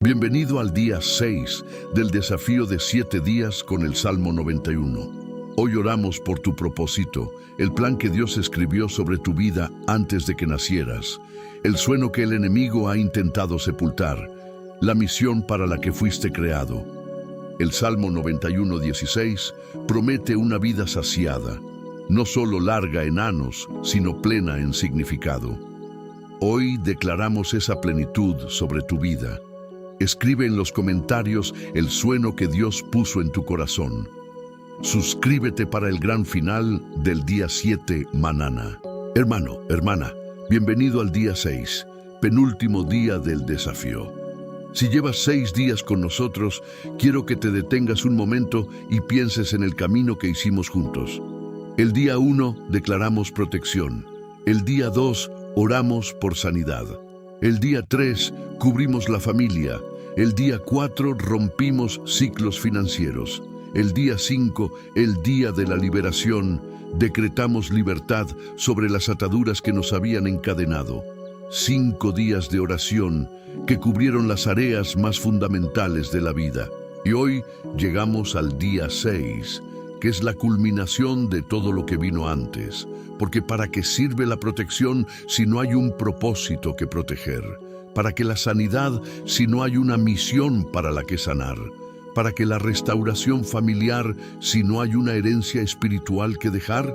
Bienvenido al día 6 del desafío de 7 días con el Salmo 91. Hoy oramos por tu propósito, el plan que Dios escribió sobre tu vida antes de que nacieras, el sueño que el enemigo ha intentado sepultar, la misión para la que fuiste creado. El Salmo 91:16 promete una vida saciada, no solo larga en años, sino plena en significado. Hoy declaramos esa plenitud sobre tu vida. Escribe en los comentarios el sueño que Dios puso en tu corazón. Suscríbete para el gran final del día 7 mañana. Hermano, hermana, bienvenido al día 6, penúltimo día del desafío. Si llevas 6 días con nosotros, quiero que te detengas un momento y pienses en el camino que hicimos juntos. El día 1 declaramos protección. El día 2 oramos por sanidad. El día 3 cubrimos la familia. El día 4 rompimos ciclos financieros. El día 5, el día de la liberación, decretamos libertad sobre las ataduras que nos habían encadenado. 5 días de oración que cubrieron las áreas más fundamentales de la vida. Y hoy llegamos al día 6, que es la culminación de todo lo que vino antes. Porque ¿para qué sirve la protección si no hay un propósito que proteger? ¿Para qué la sanidad si no hay una misión para la que sanar? ¿Para qué la restauración familiar si no hay una herencia espiritual que dejar?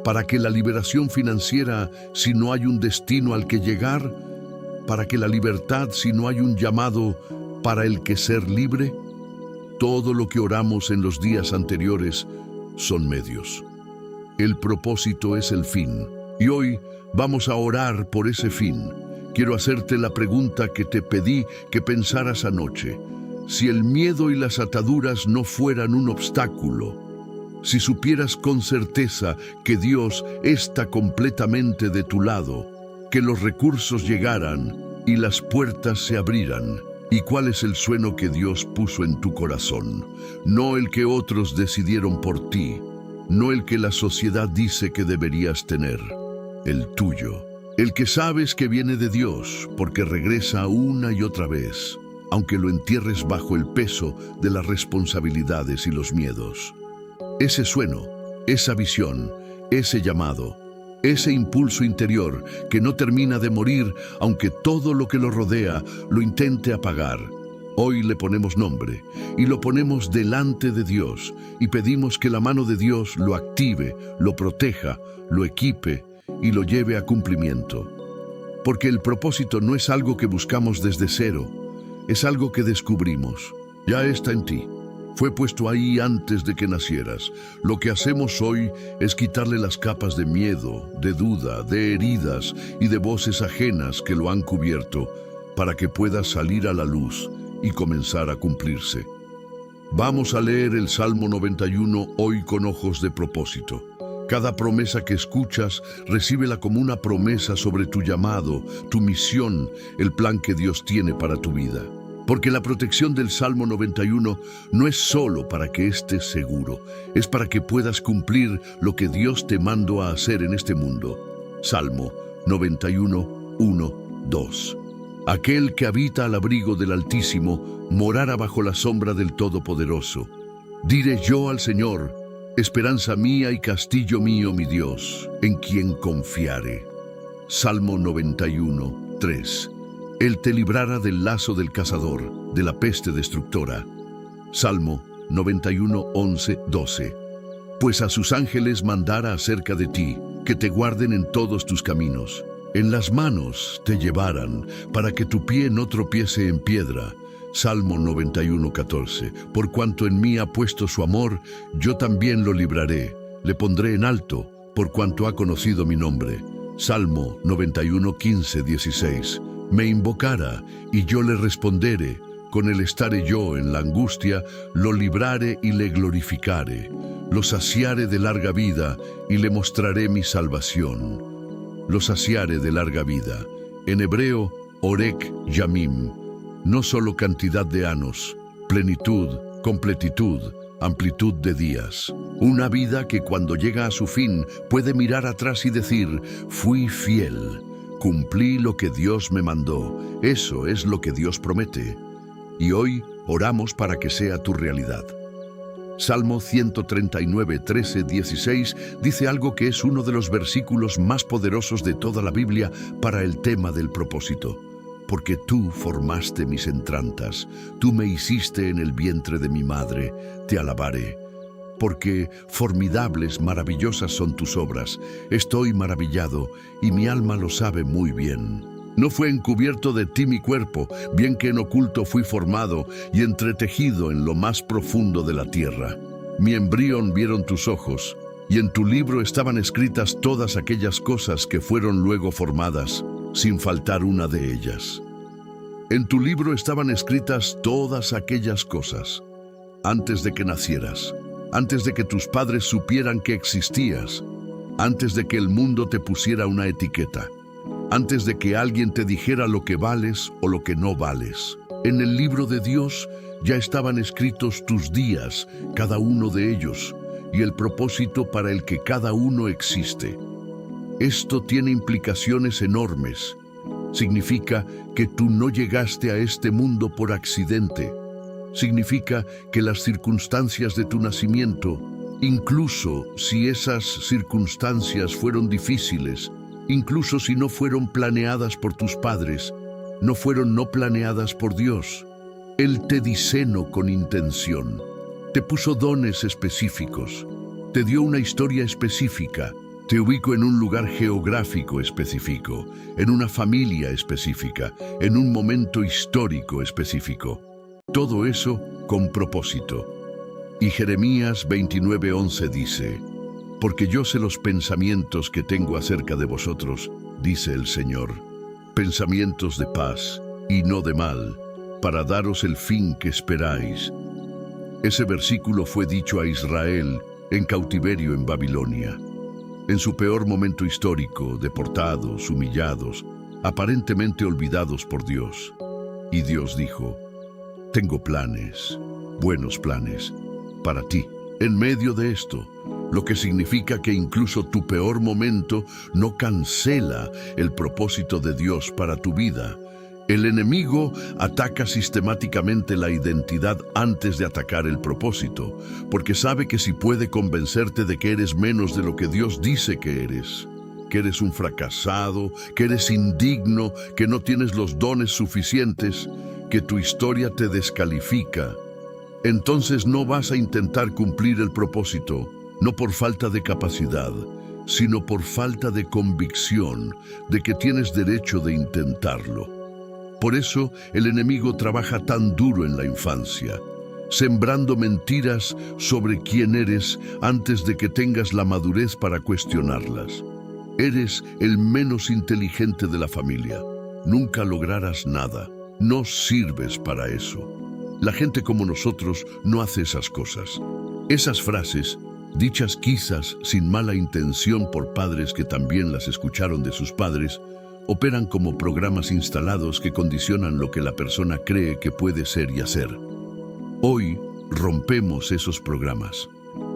¿Para qué la liberación financiera si no hay un destino al que llegar? ¿Para qué la libertad si no hay un llamado para el que ser libre? Todo lo que oramos en los días anteriores son medios. El propósito es el fin, y hoy vamos a orar por ese fin. Quiero hacerte la pregunta que te pedí que pensaras anoche. Si el miedo y las ataduras no fueran un obstáculo, si supieras con certeza que Dios está completamente de tu lado, que los recursos llegaran y las puertas se abrieran, ¿y cuál es el sueño que Dios puso en tu corazón? No el que otros decidieron por ti, no el que la sociedad dice que deberías tener, el tuyo. El que sabes que viene de Dios, porque regresa una y otra vez, aunque lo entierres bajo el peso de las responsabilidades y los miedos. Ese sueño, esa visión, ese llamado, ese impulso interior que no termina de morir, aunque todo lo que lo rodea lo intente apagar. Hoy le ponemos nombre y lo ponemos delante de Dios y pedimos que la mano de Dios lo active, lo proteja, lo equipe y lo lleve a cumplimiento. Porque el propósito no es algo que buscamos desde cero, es algo que descubrimos. Ya está en ti. Fue puesto ahí antes de que nacieras. Lo que hacemos hoy es quitarle las capas de miedo, de duda, de heridas y de voces ajenas que lo han cubierto para que pueda salir a la luz y comenzar a cumplirse. Vamos a leer el Salmo 91 hoy con ojos de propósito. Cada promesa que escuchas, recíbela como una promesa sobre tu llamado, tu misión, el plan que Dios tiene para tu vida. Porque la protección del Salmo 91 no es solo para que estés seguro, es para que puedas cumplir lo que Dios te mandó a hacer en este mundo. Salmo 91, 1, 2. Aquel que habita al abrigo del Altísimo morará bajo la sombra del Todopoderoso. Diré yo al Señor, esperanza mía y castillo mío, mi Dios, en quien confiare. Salmo 91, 3. Él te librará del lazo del cazador, de la peste destructora. Salmo 91, 11, 12. Pues a sus ángeles mandará acerca de ti, que te guarden en todos tus caminos. En las manos te llevarán, para que tu pie no tropiece en piedra. Salmo 91, 14. Por cuanto en mí ha puesto su amor, yo también lo libraré. Le pondré en alto, por cuanto ha conocido mi nombre. Salmo 91, 15, 16. Me invocara, y yo le responderé. Con él estaré yo en la angustia, lo libraré y le glorificare. Lo saciaré de larga vida, y le mostraré mi salvación. Lo saciaré de larga vida. En hebreo, orek yamim. No solo cantidad de años, plenitud, completitud, amplitud de días. Una vida que cuando llega a su fin puede mirar atrás y decir, fui fiel, cumplí lo que Dios me mandó. Eso es lo que Dios promete. y hoy oramos para que sea tu realidad. Salmo 139, 13, 16 dice algo que es uno de los versículos más poderosos de toda la Biblia para el tema del propósito. Porque tú formaste mis entrantas, tú me hiciste en el vientre de mi madre, te alabaré. Porque formidables, maravillosas son tus obras, estoy maravillado y mi alma lo sabe muy bien. No fue encubierto de ti mi cuerpo, bien que en oculto fui formado y entretejido en lo más profundo de la tierra. Mi embrión vieron tus ojos, y en tu libro estaban escritas todas aquellas cosas que fueron luego formadas, sin faltar una de ellas. En tu libro estaban escritas todas aquellas cosas, antes de que nacieras, antes de que tus padres supieran que existías, antes de que el mundo te pusiera una etiqueta, antes de que alguien te dijera lo que vales o lo que no vales. En el libro de Dios ya estaban escritos tus días, cada uno de ellos, y el propósito para el que cada uno existe. Esto tiene implicaciones enormes. Significa que tú no llegaste a este mundo por accidente. Significa que las circunstancias de tu nacimiento, incluso si esas circunstancias fueron difíciles, incluso si no fueron planeadas por tus padres, no fueron no planeadas por Dios. Él te diseñó con intención, te puso dones específicos, te dio una historia específica, te ubicó en un lugar geográfico específico, en una familia específica, en un momento histórico específico. Todo eso con propósito. Y Jeremías 29:11 dice: porque yo sé los pensamientos que tengo acerca de vosotros, dice el Señor, pensamientos de paz y no de mal, para daros el fin que esperáis. Ese versículo fue dicho a Israel en cautiverio en Babilonia, en su peor momento histórico, deportados, humillados, aparentemente olvidados por Dios. Y Dios dijo: tengo planes, buenos planes, para ti, en medio de esto. Lo que significa que incluso tu peor momento no cancela el propósito de Dios para tu vida. El enemigo ataca sistemáticamente la identidad antes de atacar el propósito, porque sabe que si puede convencerte de que eres menos de lo que Dios dice que eres un fracasado, que eres indigno, que no tienes los dones suficientes, que tu historia te descalifica, entonces no vas a intentar cumplir el propósito. No por falta de capacidad, sino por falta de convicción de que tienes derecho de intentarlo. Por eso el enemigo trabaja tan duro en la infancia, sembrando mentiras sobre quién eres antes de que tengas la madurez para cuestionarlas. Eres el menos inteligente de la familia. Nunca lograrás nada. No sirves para eso. La gente como nosotros no hace esas cosas. Esas frases, dichas quizás sin mala intención por padres que también las escucharon de sus padres, operan como programas instalados que condicionan lo que la persona cree que puede ser y hacer. Hoy rompemos esos programas.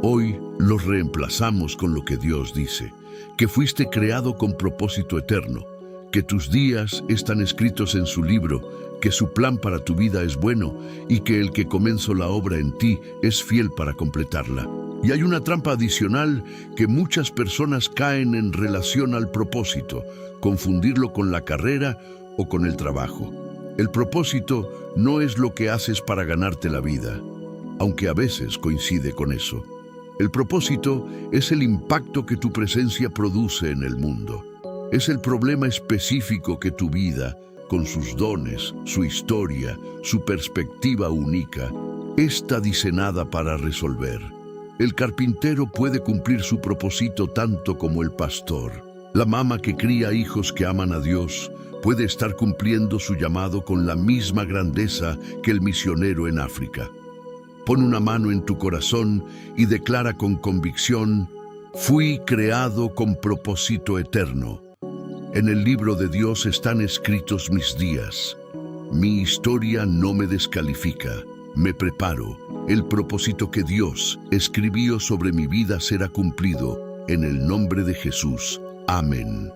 Hoy los reemplazamos con lo que Dios dice, que fuiste creado con propósito eterno, que tus días están escritos en su libro, que su plan para tu vida es bueno y que el que comenzó la obra en ti es fiel para completarla. Y hay una trampa adicional que muchas personas caen en relación al propósito, confundirlo con la carrera o con el trabajo. El propósito no es lo que haces para ganarte la vida, aunque a veces coincide con eso. El propósito es el impacto que tu presencia produce en el mundo. Es el problema específico que tu vida, con sus dones, su historia, su perspectiva única, está diseñada para resolver. El carpintero puede cumplir su propósito tanto como el pastor. La mamá que cría hijos que aman a Dios puede estar cumpliendo su llamado con la misma grandeza que el misionero en África. Pon una mano en tu corazón y declara con convicción: fui creado con propósito eterno. En el libro de Dios están escritos mis días. Mi historia no me descalifica. Me preparo. El propósito que Dios escribió sobre mi vida será cumplido. En el nombre de Jesús. Amén.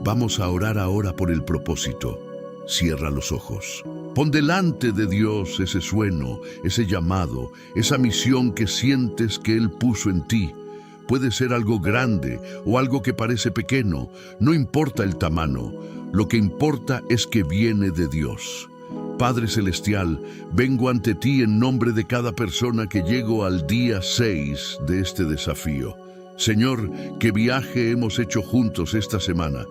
Vamos a orar ahora por el propósito. Cierra los ojos. Pon delante de Dios ese sueño, ese llamado, esa misión que sientes que Él puso en ti. Puede ser algo grande o algo que parece pequeño. No importa el tamaño. Lo que importa es que viene de Dios. Padre Celestial, vengo ante ti en nombre de cada persona que llegó al día 6 de este desafío. Señor, ¿qué viaje hemos hecho juntos esta semana?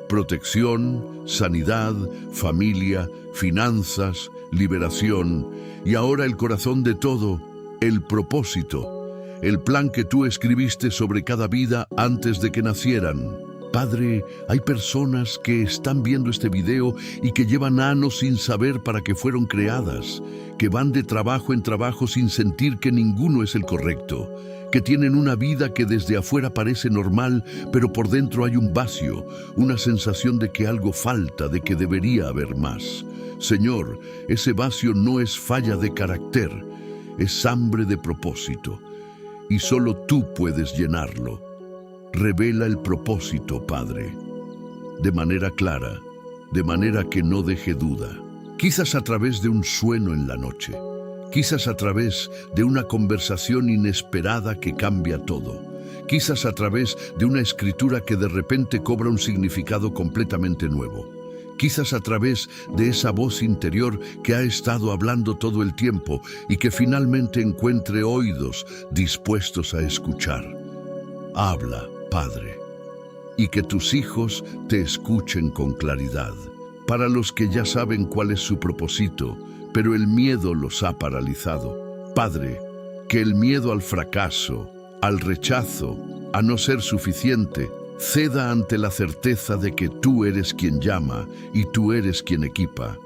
Protección, sanidad, familia, finanzas, liberación y ahora el corazón de todo, el propósito, el plan que tú escribiste sobre cada vida antes de que nacieran. Padre, hay personas que están viendo este video y que llevan años sin saber para qué fueron creadas, que van de trabajo en trabajo sin sentir que ninguno es el correcto, que tienen una vida que desde afuera parece normal, pero por dentro hay un vacío, una sensación de que algo falta, de que debería haber más. Señor, ese vacío no es falla de carácter, es hambre de propósito, y solo tú puedes llenarlo. Revela el propósito, Padre, de manera clara, de manera que no deje duda. Quizás a través de un sueño en la noche, quizás a través de una conversación inesperada que cambia todo, quizás a través de una escritura que de repente cobra un significado completamente nuevo, quizás a través de esa voz interior que ha estado hablando todo el tiempo y que finalmente encuentre oídos dispuestos a escuchar. Habla, Padre, y que tus hijos te escuchen con claridad. Para los que ya saben cuál es su propósito, pero el miedo los ha paralizado. Padre, que el miedo al fracaso, al rechazo, a no ser suficiente, ceda ante la certeza de que tú eres quien llama y tú eres quien equipa.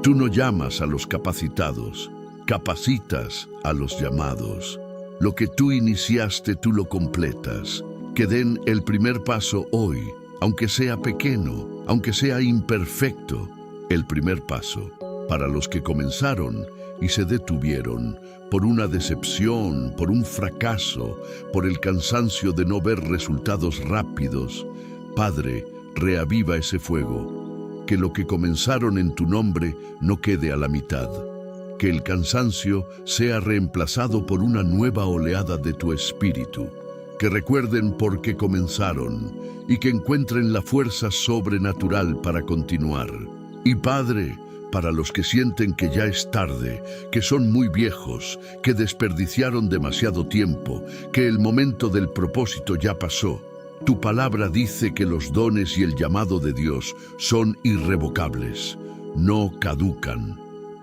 Tú no llamas a los capacitados, capacitas a los llamados. Lo que tú iniciaste, tú lo completas. Que den el primer paso hoy, aunque sea pequeño, aunque sea imperfecto, el primer paso. Para los que comenzaron y se detuvieron por una decepción, por un fracaso, por el cansancio de no ver resultados rápidos, Padre, reaviva ese fuego. Que lo que comenzaron en tu nombre no quede a la mitad. Que el cansancio sea reemplazado por una nueva oleada de tu espíritu. Que recuerden por qué comenzaron y que encuentren la fuerza sobrenatural para continuar. Y Padre, para los que sienten que ya es tarde, que son muy viejos, que desperdiciaron demasiado tiempo, que el momento del propósito ya pasó, tu palabra dice que los dones y el llamado de Dios son irrevocables, no caducan.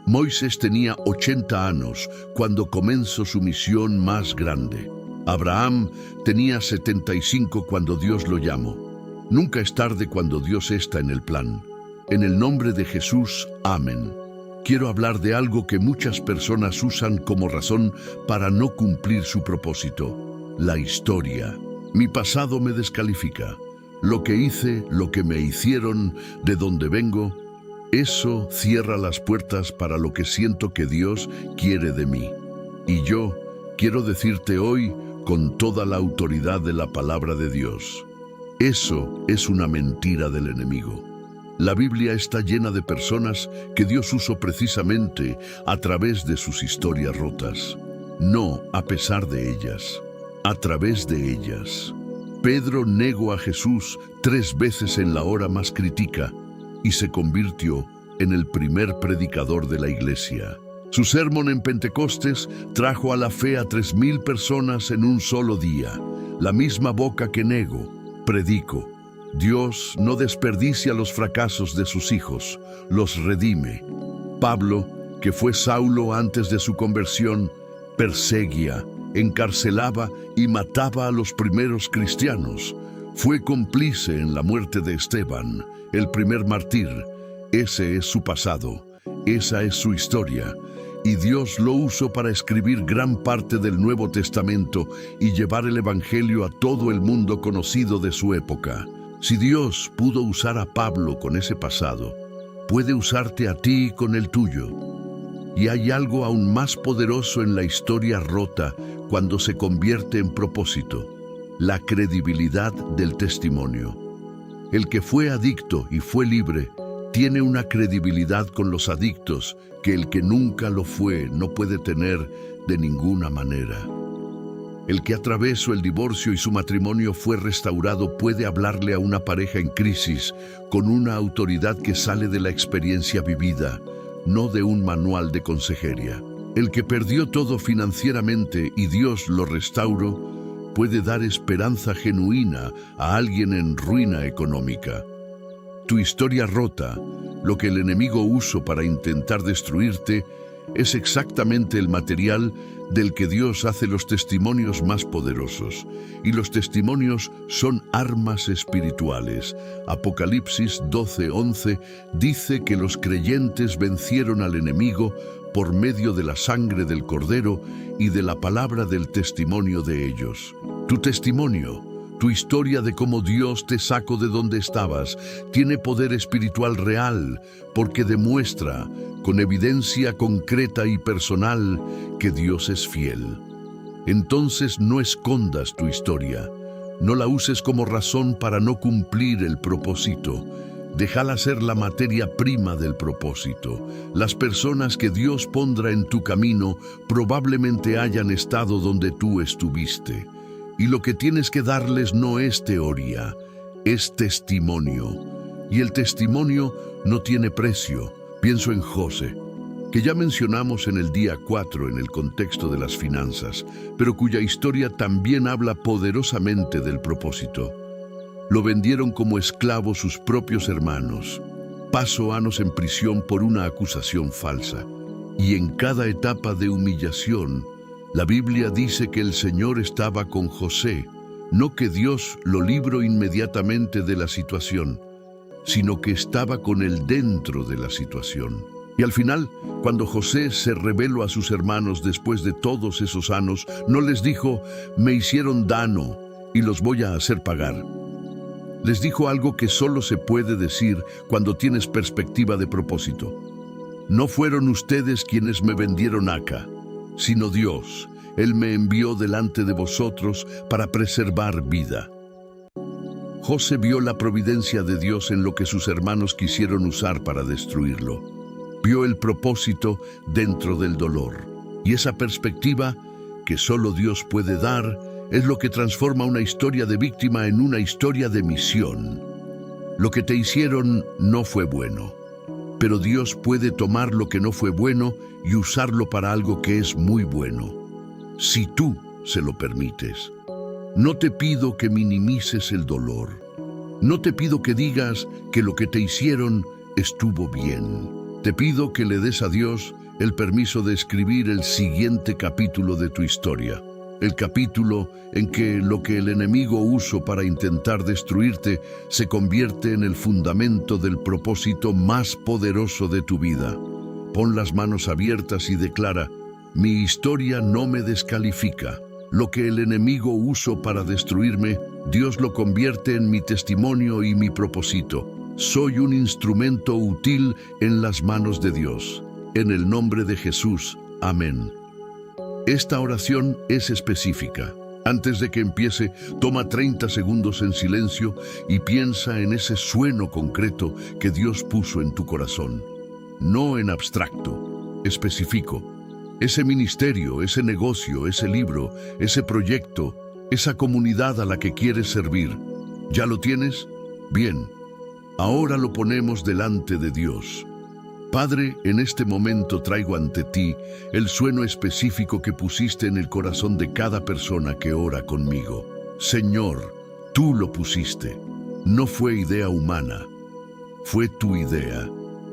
Moisés tenía 80 años cuando comenzó su misión más grande. Abraham tenía 75 cuando Dios lo llamó. Nunca es tarde cuando Dios está en el plan. En el nombre de Jesús, amén. Quiero hablar de algo que muchas personas usan como razón para no cumplir su propósito: la historia. Mi pasado me descalifica. Lo que hice, lo que me hicieron, de donde vengo, eso cierra las puertas para lo que siento que Dios quiere de mí. Y yo quiero decirte hoy, con toda la autoridad de la palabra de Dios, eso es una mentira del enemigo. La Biblia está llena de personas que Dios usó precisamente a través de sus historias rotas. No a pesar de ellas, a través de ellas. Pedro negó a Jesús 3 veces en la hora más crítica y se convirtió en el primer predicador de la iglesia. Su sermón en Pentecostés trajo a la fe a 3,000 personas en un solo día. La misma boca que nego, predico. Dios no desperdicia los fracasos de sus hijos, los redime. Pablo, que fue Saulo antes de su conversión, perseguía, encarcelaba y mataba a los primeros cristianos. Fue cómplice en la muerte de Esteban, el primer mártir. Ese es su pasado, esa es su historia. Y Dios lo usó para escribir gran parte del Nuevo Testamento y llevar el Evangelio a todo el mundo conocido de su época. Si Dios pudo usar a Pablo con ese pasado, puede usarte a ti con el tuyo. Y hay algo aún más poderoso en la historia rota cuando se convierte en propósito: la credibilidad del testimonio. El que fue adicto y fue libre tiene una credibilidad con los adictos que el que nunca lo fue no puede tener de ninguna manera. El que atravesó el divorcio y su matrimonio fue restaurado puede hablarle a una pareja en crisis con una autoridad que sale de la experiencia vivida, no de un manual de consejería. El que perdió todo financieramente y Dios lo restauró puede dar esperanza genuina a alguien en ruina económica. Tu historia rota, lo que el enemigo usó para intentar destruirte, es exactamente el material del que Dios hace los testimonios más poderosos. Y los testimonios son armas espirituales. Apocalipsis 12:11 dice que los creyentes vencieron al enemigo por medio de la sangre del Cordero y de la palabra del testimonio de ellos. Tu testimonio, tu historia de cómo Dios te sacó de donde estabas, tiene poder espiritual real porque demuestra, con evidencia concreta y personal, que Dios es fiel. Entonces no escondas tu historia, no la uses como razón para no cumplir el propósito. Déjala ser la materia prima del propósito. Las personas que Dios pondrá en tu camino probablemente hayan estado donde tú estuviste. Y lo que tienes que darles no es teoría, es testimonio. Y el testimonio no tiene precio. Pienso en José, que ya mencionamos en el día 4 en el contexto de las finanzas, pero cuya historia también habla poderosamente del propósito. Lo vendieron como esclavo sus propios hermanos. Pasó años en prisión por una acusación falsa. Y en cada etapa de humillación, la Biblia dice que el Señor estaba con José, no que Dios lo libró inmediatamente de la situación, sino que estaba con él dentro de la situación. Y al final, cuando José se reveló a sus hermanos después de todos esos años, no les dijo, me hicieron daño y los voy a hacer pagar. Les dijo algo que solo se puede decir cuando tienes perspectiva de propósito. No fueron ustedes quienes me vendieron acá, sino Dios. Él me envió delante de vosotros para preservar vida. José vio la providencia de Dios en lo que sus hermanos quisieron usar para destruirlo. Vio el propósito dentro del dolor. Y esa perspectiva, que solo Dios puede dar, es lo que transforma una historia de víctima en una historia de misión. Lo que te hicieron no fue bueno, pero Dios puede tomar lo que no fue bueno y usarlo para algo que es muy bueno, si tú se lo permites. No te pido que minimices el dolor. No te pido que digas que lo que te hicieron estuvo bien. Te pido que le des a Dios el permiso de escribir el siguiente capítulo de tu historia. El capítulo en que lo que el enemigo usó para intentar destruirte se convierte en el fundamento del propósito más poderoso de tu vida. Pon las manos abiertas y declara, mi historia no me descalifica. Lo que el enemigo usó para destruirme, Dios lo convierte en mi testimonio y mi propósito. Soy un instrumento útil en las manos de Dios. En el nombre de Jesús. Amén. Esta oración es específica. Antes de que empiece, toma 30 segundos en silencio y piensa en ese sueño concreto que Dios puso en tu corazón. No en abstracto, específico. Ese ministerio, ese negocio, ese libro, ese proyecto, esa comunidad a la que quieres servir. ¿Ya lo tienes? Bien. Ahora lo ponemos delante de Dios. Padre, en este momento traigo ante ti el sueño específico que pusiste en el corazón de cada persona que ora conmigo. Señor, tú lo pusiste. No fue idea humana, fue tu idea,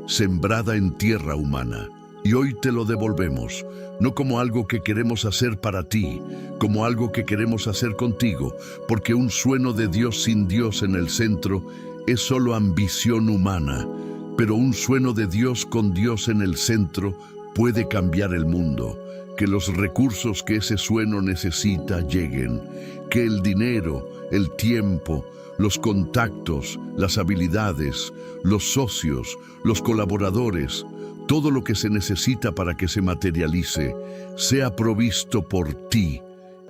sembrada en tierra humana. Y hoy te lo devolvemos, no como algo que queremos hacer para ti, como algo que queremos hacer contigo, porque un sueño de Dios sin Dios en el centro es solo ambición humana. Pero un sueño de Dios con Dios en el centro puede cambiar el mundo. Que los recursos que ese sueño necesita lleguen. Que el dinero, el tiempo, los contactos, las habilidades, los socios, los colaboradores, todo lo que se necesita para que se materialice, sea provisto por ti,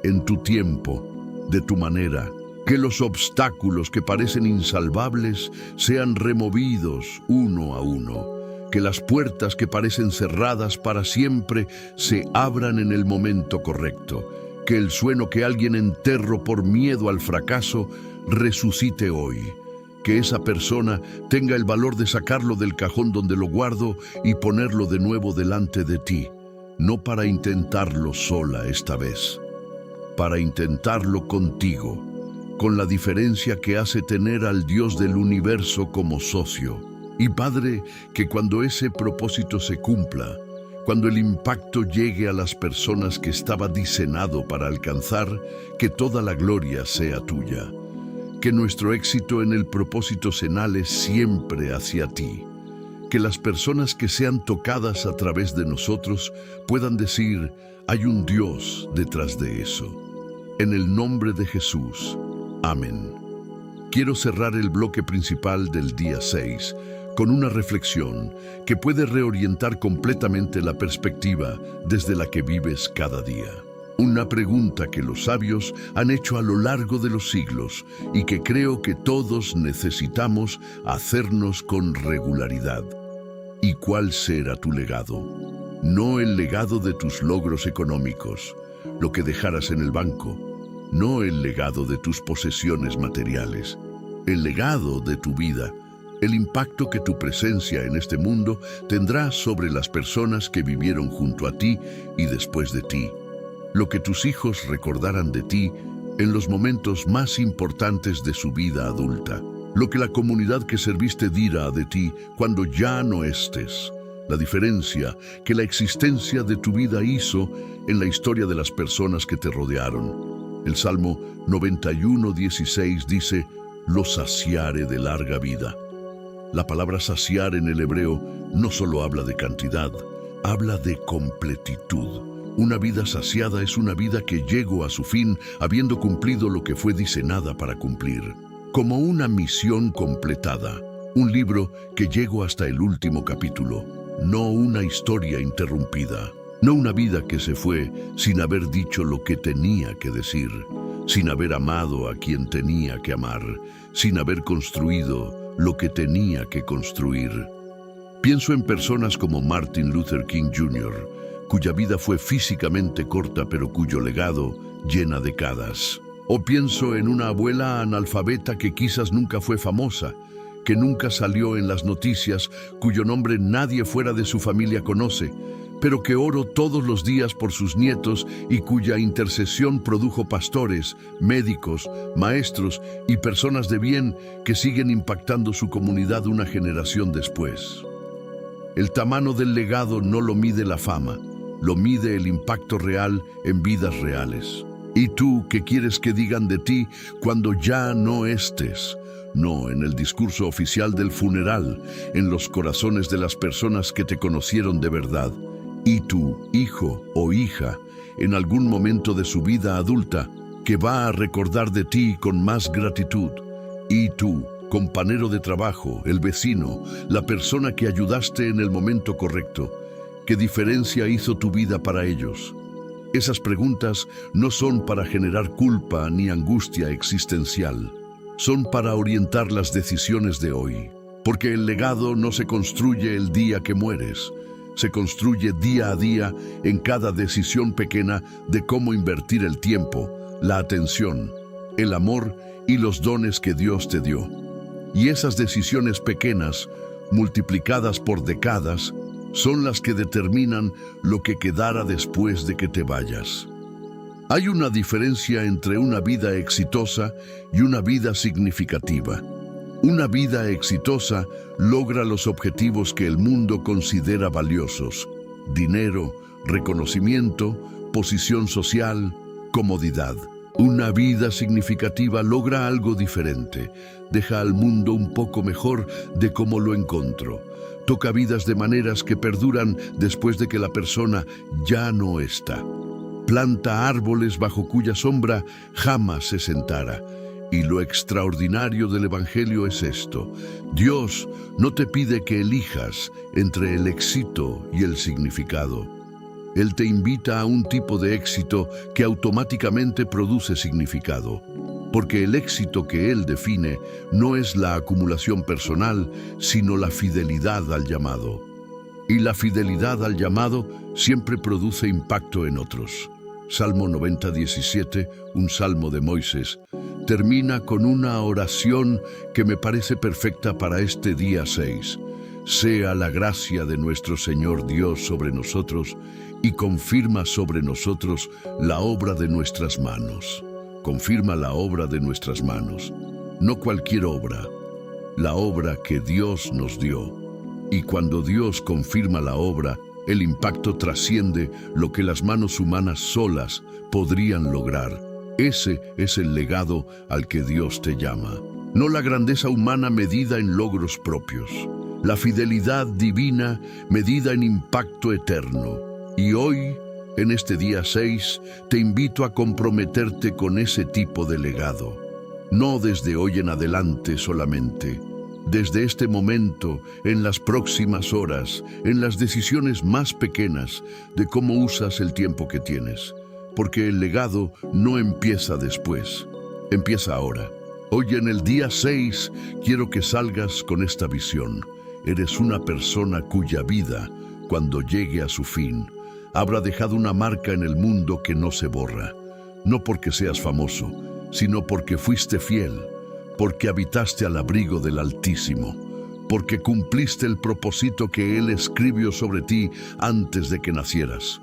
en tu tiempo, de tu manera, Que los obstáculos que parecen insalvables sean removidos uno a uno. Que las puertas que parecen cerradas para siempre se abran en el momento correcto. Que el sueño que alguien enterró por miedo al fracaso resucite hoy. Que esa persona tenga el valor de sacarlo del cajón donde lo guardo y ponerlo de nuevo delante de ti. No para intentarlo sola esta vez, para intentarlo contigo, con la diferencia que hace tener al Dios del universo como socio. Y Padre, que cuando ese propósito se cumpla, cuando el impacto llegue a las personas que estaba diseñado para alcanzar, que toda la gloria sea tuya. Que nuestro éxito en el propósito señale siempre hacia ti. Que las personas que sean tocadas a través de nosotros puedan decir, hay un Dios detrás de eso. En el nombre de Jesús. Amén. Quiero cerrar el bloque principal del día 6 con una reflexión que puede reorientar completamente la perspectiva desde la que vives cada día. Una pregunta que los sabios han hecho a lo largo de los siglos y que creo que todos necesitamos hacernos con regularidad. ¿Y cuál será tu legado? No el legado de tus logros económicos, lo que dejaras en el banco, no el legado de tus posesiones materiales, el legado de tu vida. El impacto que tu presencia en este mundo tendrá sobre las personas que vivieron junto a ti y después de ti. Lo que tus hijos recordarán de ti en los momentos más importantes de su vida adulta. Lo que la comunidad que serviste dirá de ti cuando ya no estés. La diferencia que la existencia de tu vida hizo en la historia de las personas que te rodearon. El Salmo 91:16 dice, «Los saciaré de larga vida». La palabra saciar en el hebreo no solo habla de cantidad, habla de completitud. Una vida saciada es una vida que llegó a su fin habiendo cumplido lo que fue diseñada para cumplir. Como una misión completada, un libro que llegó hasta el último capítulo, no una historia interrumpida, no una vida que se fue sin haber dicho lo que tenía que decir, sin haber amado a quien tenía que amar, sin haber construido lo que tenía que construir. Pienso en personas como Martin Luther King Jr., cuya vida fue físicamente corta pero cuyo legado llena décadas. O pienso en una abuela analfabeta que quizás nunca fue famosa, que nunca salió en las noticias, cuyo nombre nadie fuera de su familia conoce, pero que oró todos los días por sus nietos y cuya intercesión produjo pastores, médicos, maestros y personas de bien que siguen impactando su comunidad una generación después. El tamaño del legado no lo mide la fama, lo mide el impacto real en vidas reales. ¿Y tú qué quieres que digan de ti cuando ya no estés? No en el discurso oficial del funeral, en los corazones de las personas que te conocieron de verdad. Y tu hijo o hija, en algún momento de su vida adulta, que va a recordar de ti con más gratitud. Y tú, compañero de trabajo, el vecino, la persona que ayudaste en el momento correcto, ¿qué diferencia hizo tu vida para ellos? Esas preguntas no son para generar culpa ni angustia existencial. Son para orientar las decisiones de hoy. Porque el legado no se construye el día que mueres. Se construye día a día en cada decisión pequeña de cómo invertir el tiempo, la atención, el amor y los dones que Dios te dio. Y esas decisiones pequeñas, multiplicadas por décadas, son las que determinan lo que quedará después de que te vayas. Hay una diferencia entre una vida exitosa y una vida significativa. Una vida exitosa logra los objetivos que el mundo considera valiosos: dinero, reconocimiento, posición social, comodidad. Una vida significativa logra algo diferente. Deja al mundo un poco mejor de cómo lo encontró. Toca vidas de maneras que perduran después de que la persona ya no está. Planta árboles bajo cuya sombra jamás se sentara. Y lo extraordinario del Evangelio es esto: Dios no te pide que elijas entre el éxito y el significado. Él te invita a un tipo de éxito que automáticamente produce significado. porque el éxito que Él define no es la acumulación personal, sino la fidelidad al llamado. Y la fidelidad al llamado siempre produce impacto en otros. Salmo 90:17, un salmo de Moisés, termina con una oración que me parece perfecta para este día 6. Sea la gracia de nuestro Señor Dios sobre nosotros y confirma sobre nosotros la obra de nuestras manos. Confirma la obra de nuestras manos, no cualquier obra, la obra que Dios nos dio. Y cuando Dios confirma la obra, el impacto trasciende lo que las manos humanas solas podrían lograr. Ese es el legado al que Dios te llama. No la grandeza humana medida en logros propios. La fidelidad divina medida en impacto eterno. Y hoy, en este día 6, te invito a comprometerte con ese tipo de legado. No desde hoy en adelante solamente. Desde este momento, en las próximas horas, en las decisiones más pequeñas de cómo usas el tiempo que tienes. Porque el legado no empieza después, empieza ahora. Hoy en el día 6, quiero que salgas con esta visión. Eres una persona cuya vida, cuando llegue a su fin, habrá dejado una marca en el mundo que no se borra. No porque seas famoso, sino porque fuiste fiel, porque habitaste al abrigo del Altísimo, porque cumpliste el propósito que Él escribió sobre ti antes de que nacieras.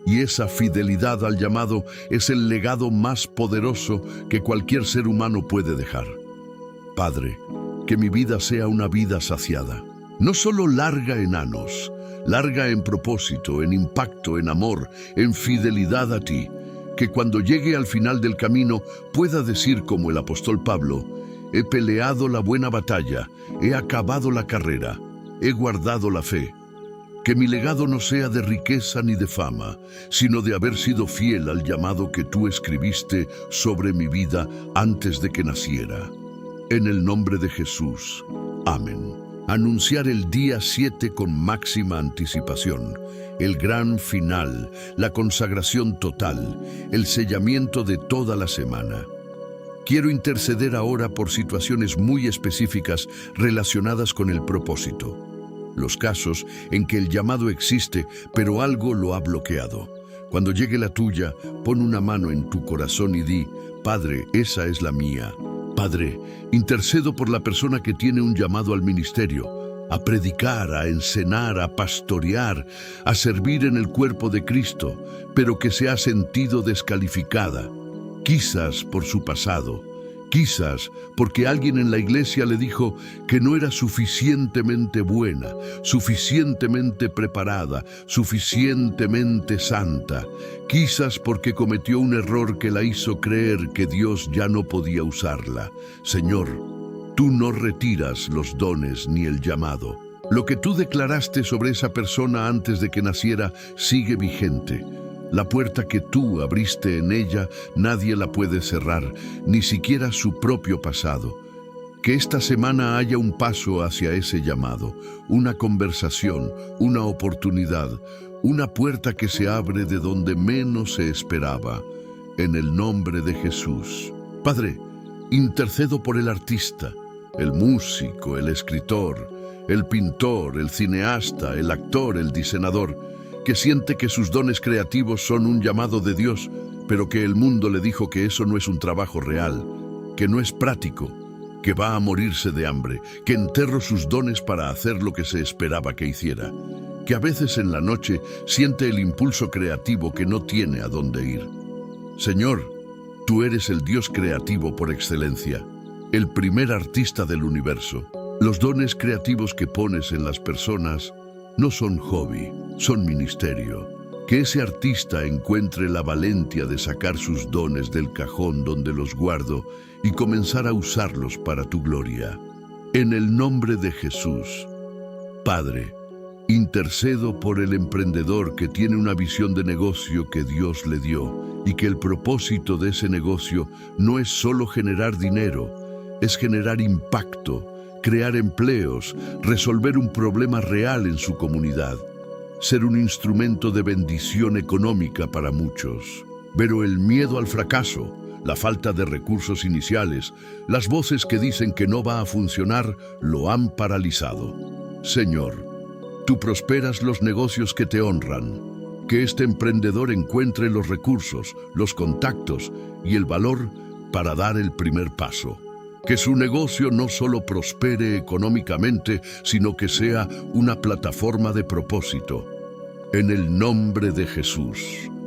Y esa fidelidad al llamado es el legado más poderoso que cualquier ser humano puede dejar. Padre, que mi vida sea una vida saciada, no solo larga en años, larga en propósito, en impacto, en amor, en fidelidad a ti, que cuando llegue al final del camino pueda decir como el apóstol Pablo: he peleado la buena batalla, he acabado la carrera, he guardado la fe. Que mi legado no sea de riqueza ni de fama, sino de haber sido fiel al llamado que tú escribiste sobre mi vida antes de que naciera. En el nombre de Jesús. Amén. Anunciar el día 7 con máxima anticipación, el gran final, la consagración total, el sellamiento de toda la semana. Quiero interceder ahora por situaciones muy específicas relacionadas con el propósito. Los casos en que el llamado existe, pero algo lo ha bloqueado. Cuando llegue la tuya, pon una mano en tu corazón y di: Padre, esa es la mía. Padre, intercedo por la persona que tiene un llamado al ministerio, a predicar, a enseñar, a pastorear, a servir en el cuerpo de Cristo, pero que se ha sentido descalificada, quizás por su pasado, quizás porque alguien en la iglesia le dijo que no era suficientemente buena, suficientemente preparada, suficientemente santa. Quizás porque cometió un error que la hizo creer que Dios ya no podía usarla. Señor, tú no retiras los dones ni el llamado. Lo que tú declaraste sobre esa persona antes de que naciera sigue vigente. La puerta que tú abriste en ella, nadie la puede cerrar, ni siquiera su propio pasado. Que esta semana haya un paso hacia ese llamado, una conversación, una oportunidad, una puerta que se abre de donde menos se esperaba. En el nombre de Jesús. Padre, intercedo por el artista, el músico, el escritor, el pintor, el cineasta, el actor, el diseñador, que siente que sus dones creativos son un llamado de Dios, pero que el mundo le dijo que eso no es un trabajo real, que no es práctico, que va a morirse de hambre, que enterró sus dones para hacer lo que se esperaba que hiciera, que a veces en la noche siente el impulso creativo que no tiene a dónde ir. Señor, tú eres el Dios creativo por excelencia, el primer artista del universo. Los dones creativos que pones en las personas no son hobby, son ministerio. Que ese artista encuentre la valentía de sacar sus dones del cajón donde los guardo y comenzar a usarlos para tu gloria. En el nombre de Jesús. Padre, intercedo por el emprendedor que tiene una visión de negocio que Dios le dio y que el propósito de ese negocio no es solo generar dinero, es generar impacto, crear empleos, resolver un problema real en su comunidad, ser un instrumento de bendición económica para muchos. Pero el miedo al fracaso, La falta de recursos iniciales, las voces que dicen que no va a funcionar, lo han paralizado. Señor, tú prosperas los negocios que te honran. Que este emprendedor encuentre los recursos, los contactos y el valor para dar el primer paso. Que su negocio no solo prospere económicamente, sino que sea una plataforma de propósito. En el nombre de Jesús.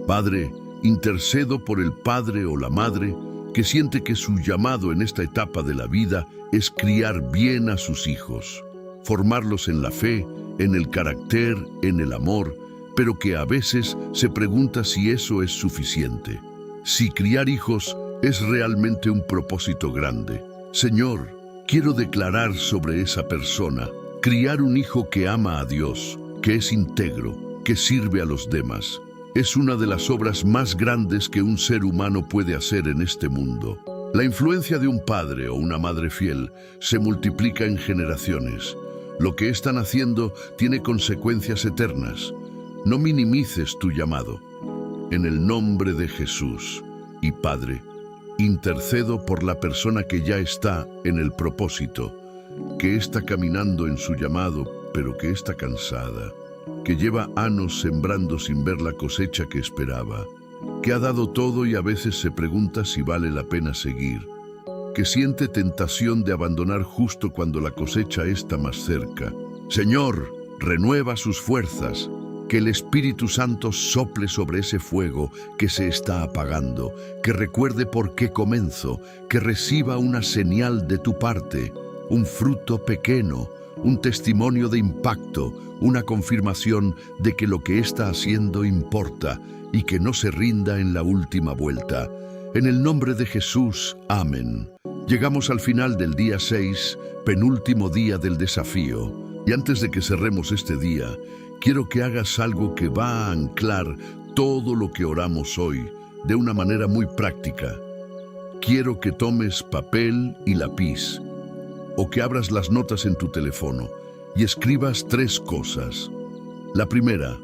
Padre, intercedo por el padre o la madre que siente que su llamado en esta etapa de la vida es criar bien a sus hijos, formarlos en la fe, en el carácter, en el amor, pero que a veces se pregunta si eso es suficiente. Si criar hijos es realmente un propósito grande. Señor, quiero declarar sobre esa persona, criar un hijo que ama a Dios, que es íntegro, que sirve a los demás. Es una de las obras más grandes que un ser humano puede hacer en este mundo. La influencia de un padre o una madre fiel se multiplica en generaciones. Lo que están haciendo tiene consecuencias eternas. No minimices tu llamado. En el nombre de Jesús y Padre, intercedo por la persona que ya está en el propósito, que está caminando en su llamado, pero que está cansada, que lleva años sembrando sin ver la cosecha que esperaba, que ha dado todo y a veces se pregunta si vale la pena seguir, que siente tentación de abandonar justo cuando la cosecha está más cerca. Señor, renueva sus fuerzas, que el Espíritu Santo sople sobre ese fuego que se está apagando, que recuerde por qué comenzó, que reciba una señal de tu parte, un fruto pequeño, un testimonio de impacto, una confirmación de que lo que está haciendo importa y que no se rinda en la última vuelta. En el nombre de Jesús, amén. Llegamos al final del día 6, penúltimo día del desafío. Y antes de que cerremos este día, quiero que hagas algo que va a anclar todo lo que oramos hoy de una manera muy práctica. Quiero que tomes papel y lápiz o que abras las notas en tu teléfono y escribas 3 cosas. La primera,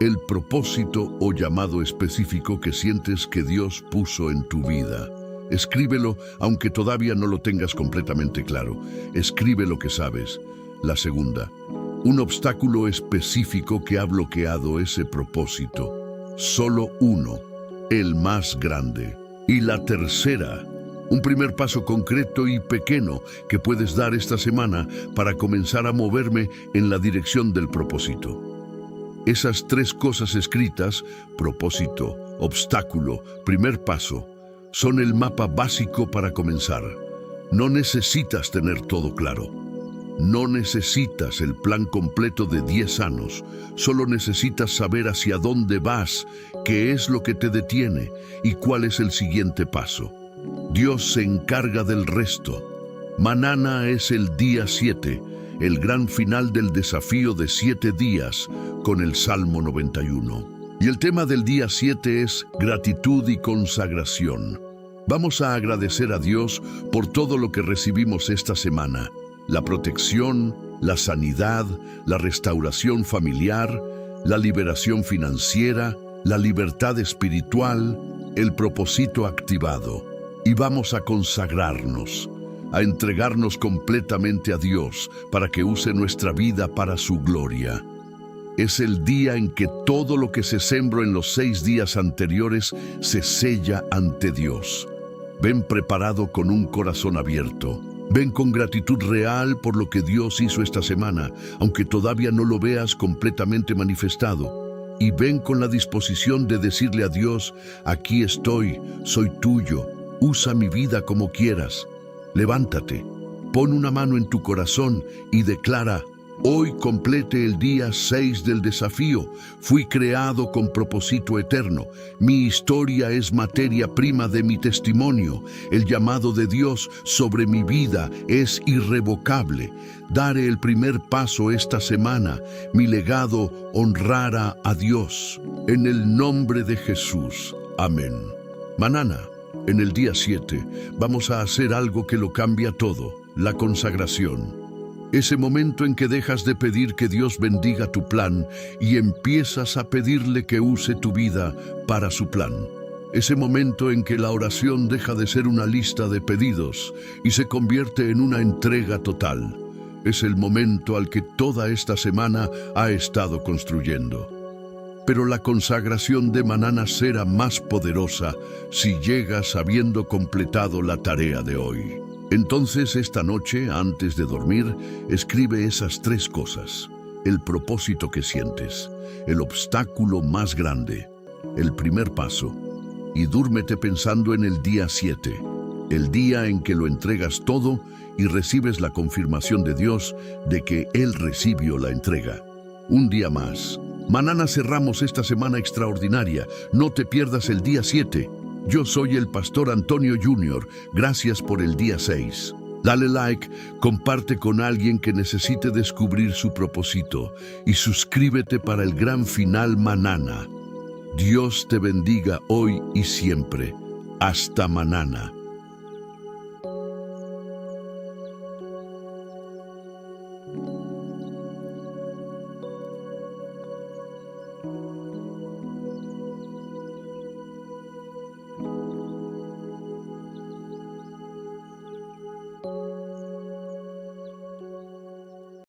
el propósito o llamado específico que sientes que Dios puso en tu vida. Escríbelo aunque todavía no lo tengas completamente claro. Escribe lo que sabes. La segunda, un obstáculo específico que ha bloqueado ese propósito. Solo uno, el más grande. Y la tercera, un primer paso concreto y pequeño que puedes dar esta semana para comenzar a moverme en la dirección del propósito. Esas 3 cosas escritas, propósito, obstáculo, primer paso, son el mapa básico para comenzar. No necesitas tener todo claro. No necesitas el plan completo de 10 años, solo necesitas saber hacia dónde vas, qué es lo que te detiene y cuál es el siguiente paso. Dios se encarga del resto. Mañana es el día 7, el gran final del desafío de 7 días con el Salmo 91. Y el tema del día 7 es gratitud y consagración. Vamos a agradecer a Dios por todo lo que recibimos esta semana. La protección, la sanidad, la restauración familiar, la liberación financiera, la libertad espiritual, el propósito activado. Y vamos a consagrarnos, a entregarnos completamente a Dios para que use nuestra vida para su gloria. Es el día en que todo lo que se sembró en los 6 días anteriores se sella ante Dios. Ven preparado con un corazón abierto. Ven con gratitud real por lo que Dios hizo esta semana, aunque todavía no lo veas completamente manifestado. Y ven con la disposición de decirle a Dios, aquí estoy, soy tuyo, usa mi vida como quieras. Levántate, pon una mano en tu corazón y declara, hoy complete el día 6 del desafío. Fui creado con propósito eterno. Mi historia es materia prima de mi testimonio. El llamado de Dios sobre mi vida es irrevocable. Daré el primer paso esta semana. Mi legado honrará a Dios. En el nombre de Jesús. Amén. Mañana, en el día 7, vamos a hacer algo que lo cambia todo, la consagración. Ese momento en que dejas de pedir que Dios bendiga tu plan y empiezas a pedirle que use tu vida para su plan. Ese momento en que la oración deja de ser una lista de pedidos y se convierte en una entrega total. Es el momento al que toda esta semana ha estado construyendo. Pero la consagración de mañana será más poderosa si llegas habiendo completado la tarea de hoy. Entonces, esta noche, antes de dormir, escribe esas 3 cosas. El propósito que sientes, el obstáculo más grande, el primer paso. Y dúrmete pensando en el día 7, el día en que lo entregas todo y recibes la confirmación de Dios de que Él recibió la entrega. Un día más. Mañana cerramos esta semana extraordinaria. No te pierdas el día 7. Yo soy el Pastor Antonio Jr. Gracias por el día 6. Dale like, comparte con alguien que necesite descubrir su propósito y suscríbete para el gran final mañana. Dios te bendiga hoy y siempre. Hasta mañana.